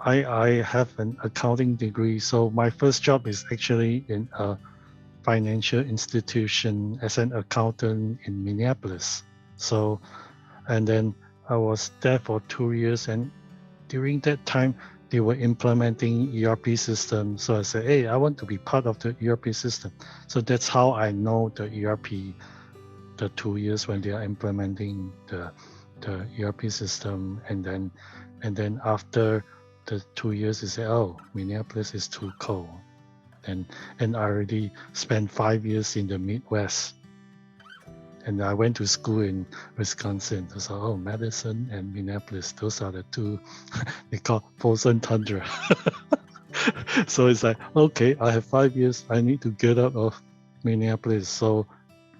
I have an accounting degree, so my first job is actually in a financial institution as an accountant in Minneapolis. So, and then I was there for 2 years, and during that time, they were implementing ERP system. So I said, hey, I want to be part of the ERP system. So that's how I know the ERP, the 2 years when they are implementing the ERP system. And then after the 2 years, they say, oh, Minneapolis is too cold. And I already spent 5 years in the Midwest. And I went to school in Wisconsin. So, oh, Madison and Minneapolis, those are the two they call frozen tundra. So it's like, okay, I have 5 years. I need to get out of Minneapolis. So,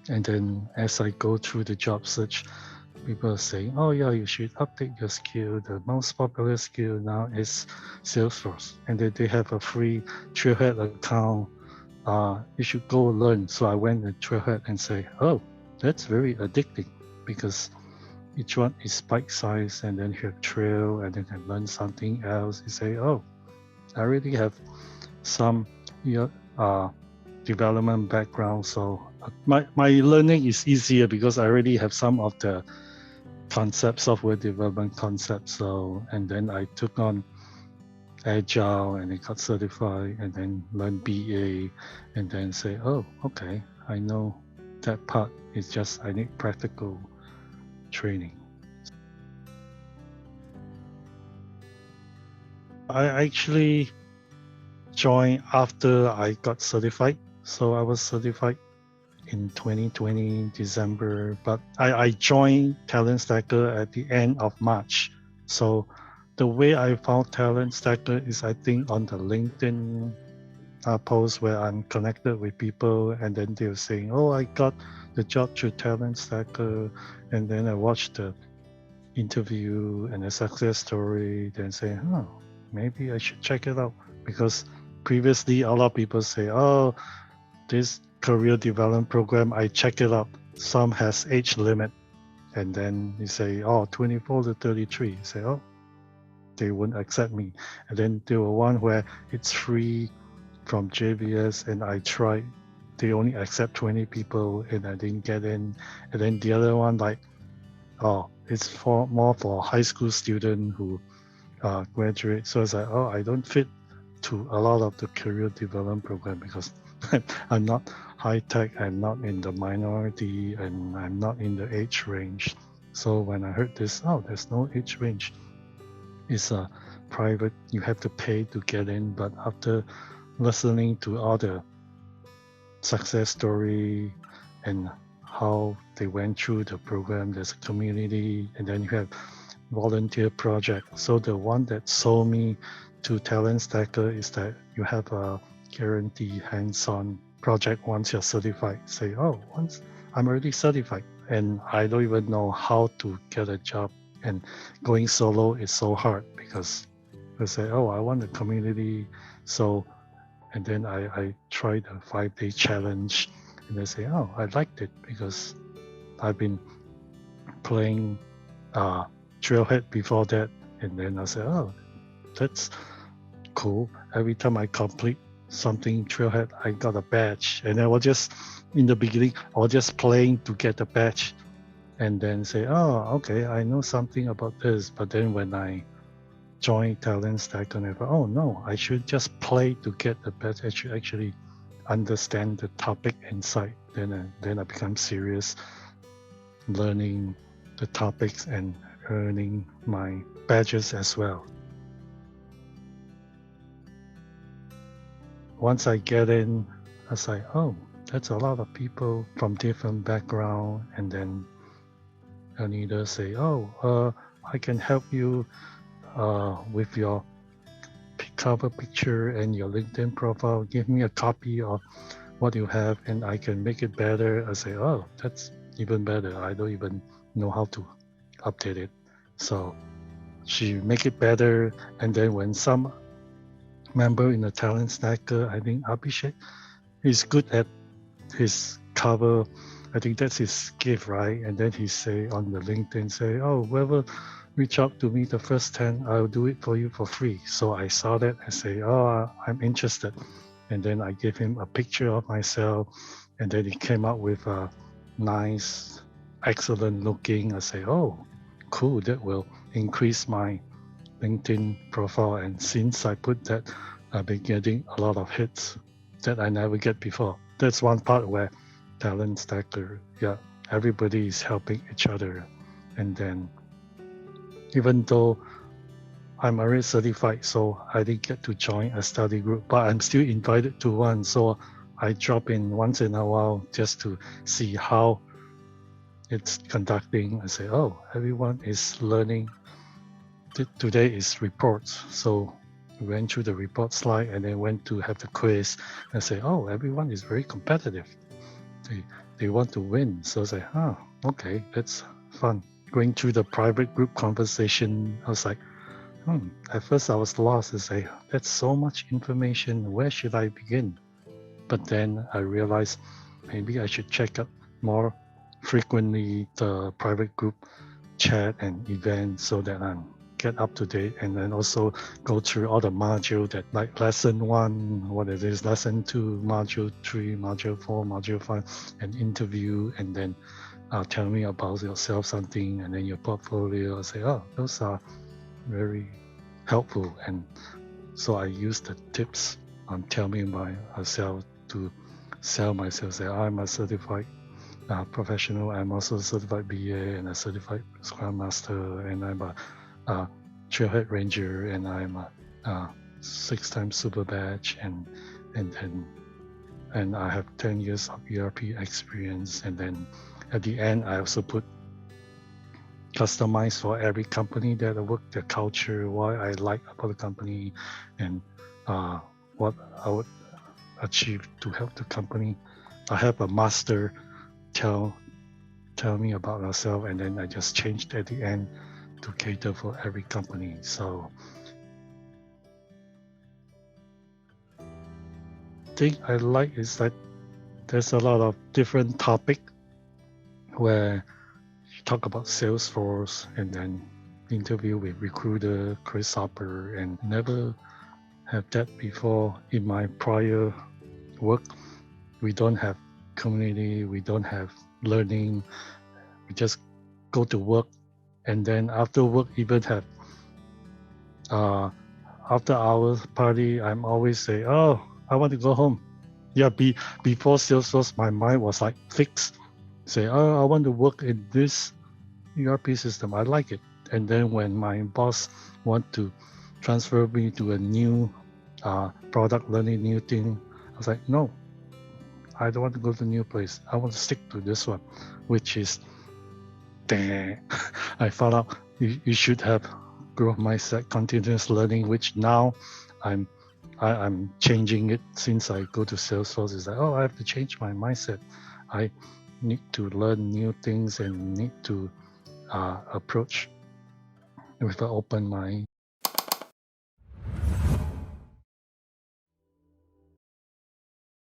and then as I go through the job search, people are saying, oh yeah, you should update your skill. The most popular skill now is Salesforce. And then they have a free Trailhead account. You should go learn. So I went to Trailhead and say, oh, that's very addicting because each one is bite size, and then you have trail, and then you learn something else. You say, oh, I already have some development background, so my learning is easier because I already have some of the concepts, software development concepts. So, and then I took on Agile and I got certified, and then learned BA, and then say, oh, okay, I know that part. It's just I need practical training. I actually joined after I got certified. So I was certified in 2020 December, but I joined Talent Stacker at the end of March. So the way I found Talent Stacker is, I think, on the LinkedIn post where I'm connected with people, and then they're saying, oh, I got the job through Talent Stacker, and then I watched the interview and the success story, then say, oh, maybe I should check it out. Because previously a lot of people say, oh, this career development program, I check it out, some has age limit, and then you say, oh, 24 to 33, you say, oh, they won't accept me. And then there were one where it's free from JVS, and I tried, they only accept 20 people and I didn't get in. And then the other one, like, oh, it's for more for high school student who graduate. So it's like, oh, I don't fit to a lot of the career development program because I'm not high tech, I'm not in the minority, and I'm not in the age range. So when I heard this, oh, there's no age range. It's a private, you have to pay to get in. But after listening to all the success story and how they went through the program, there's a community, and then you have volunteer project. So the one that sold me to Talent Stacker is that you have a guaranteed hands-on project once you're certified. Say, oh, once I'm already certified and I don't even know how to get a job, and going solo is so hard because I say, oh, I want a community. So, and then I tried a 5-day challenge, and they say, oh, I liked it because I've been playing Trailhead before that. And then I said, oh, that's cool. Every time I complete something Trailhead, I got a badge. And I was just, in the beginning, I was just playing to get a badge, and then say, oh, okay, I know something about this. But then when I joined Talent Stack, and I thought, oh no, I should just play to get the badge. I should actually understand the topic inside. Then I become serious, learning the topics and earning my badges as well. Once I get in, I was like, oh, that's a lot of people from different background. And then a leader say, oh, I can help you with your cover picture and your LinkedIn profile. Give me a copy of what you have and I can make it better. I say, oh, that's even better. I don't even know how to update it. So she make it better. And then when some member in the Talent Stacker, I think Abhishek, he's good at his cover. I think that's his gift, right? And then he say on the LinkedIn, say, oh, whoever reach out to me the first 10, I'll do it for you for free. So I saw that and say, oh, I'm interested. And then I gave him a picture of myself, and then he came up with a nice, excellent looking. I say, oh, cool, that will increase my LinkedIn profile. And since I put that, I've been getting a lot of hits that I never get before. That's one part where Talent Stacker, yeah, everybody is helping each other. And then even though I'm already certified, so I didn't get to join a study group, but I'm still invited to one. So I drop in once in a while just to see how it's conducting. I say, oh, everyone is learning. Today is reports. So we went through the report slide and then went to have the quiz. I say, oh, everyone is very competitive. They want to win. So I say, oh, okay, that's fun. Going through the private group conversation, I was like, at first I was lost. I say, that's so much information. Where should I begin? But then I realized maybe I should check out more frequently the private group chat and events so that I'm get up to date, and then also go through all the module that like lesson 1, what it is, lesson 2, module 3, module 4, module 5, and interview, and then tell me about yourself something, and then your portfolio. I say, oh, those are very helpful. And so I use the tips on tell me myself to sell myself. Say, I'm a certified professional. I'm also a certified BA and a certified Scrum Master, and I'm a Trailhead Ranger, and I'm a 6-time Super Badge, and I have 10 years of ERP experience. And then at the end, I also put customize for every company that I work, their culture, why I like about the company, and what I would achieve to help the company. I have a master tell me about ourselves, and then I just changed at the end to cater for every company. So thing I like is that there's a lot of different topic where you talk about Salesforce, and then interview with recruiter Chris Hopper, and never have that before in my prior work. We don't have community, we don't have learning, we just go to work, and then after work even have after hours party. I'm always say, oh, I want to go home. Yeah, before Salesforce, my mind was like fixed. Say, oh, I want to work in this ERP system. I like it. And then when my boss want to transfer me to a new product, learning new thing, I was like, no, I don't want to go to a new place. I want to stick to this one, which is, I found out you should have growth mindset, continuous learning, which now I'm changing it since I go to Salesforce. It's like, oh, I have to change my mindset. I need to learn new things and need to approach with an open mind.